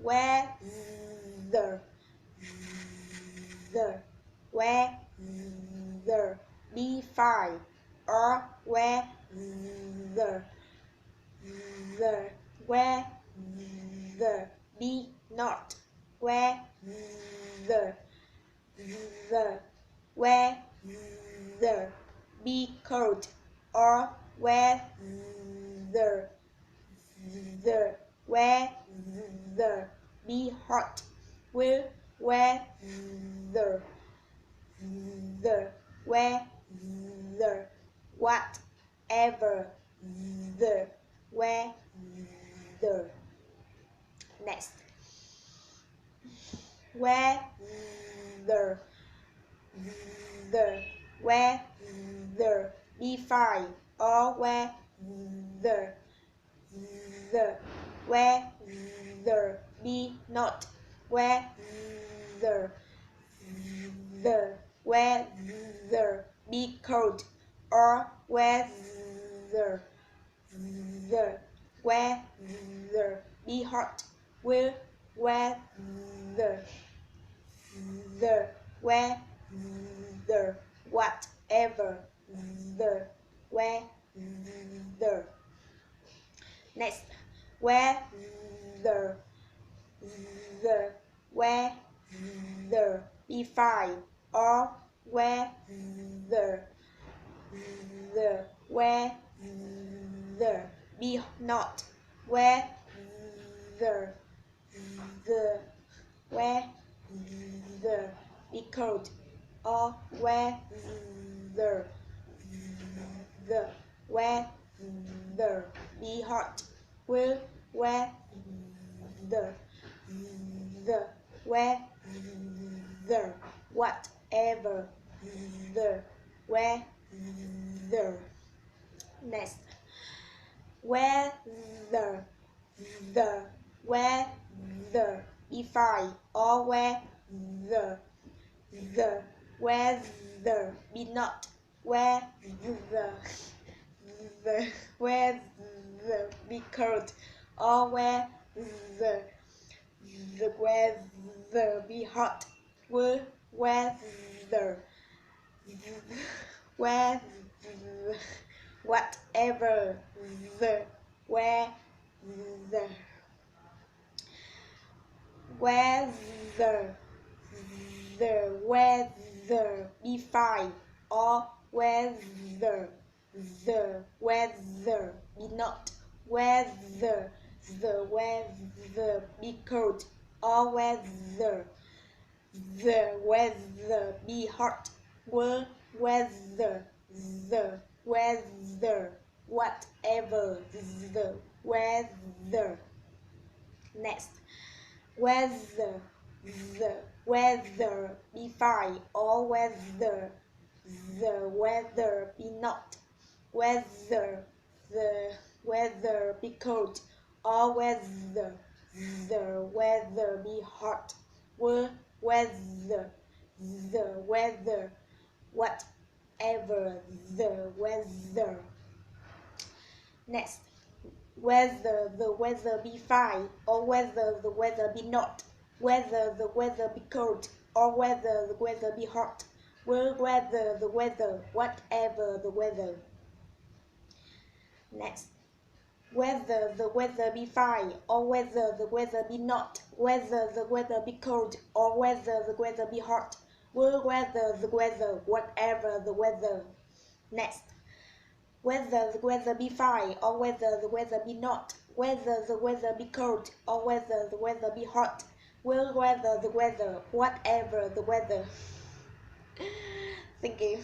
weather, weather, be fine, or weather, weather, be not, weather, weather, be cold, or weather, weather, be hot, weather, weather, whatever, the weather. Next, weather, weather, be fine, or weather, weather, be not, weather, weather, be cold, or weather, weather, be hot, weather, weather, whatever, the weather. Next, weather, weather, be fine, or weather, weather, be not, weather, weather, be cold, or weather, weather, be hot, weather, weather, whatever, the weather. Next, weather, weather, be fine, or weather, weather, be not, weather, weather, be cold, or weather, weather, be hot, weather, whatever, the weather, the weather, be fine, or weather, the weather, be not, weather, the weather, be cold, or weather, the weather, be hot, weather, the weather, whatever, the weather. Next, weather, the weather, be fine, or weather, the weather, be not, weather, the weather, be cold, or weather, the weather, be hot, weather, the weather, whatever, the weather. Next, whether the weather be fine, or whether the weather be not, whether the weather be cold, or whether the weather be hot, whether the weather, whatever the weather. Next, whether the weather be fine, or whether the weather be not, whether the weather be cold, or whether the weather be hot, whether the weather, whatever the weather. Next, whether the weather be fine, or whether the weather be not, whether the weather be cold, or whether the weather be hot, whether the weather, whatever the weather. Thank you.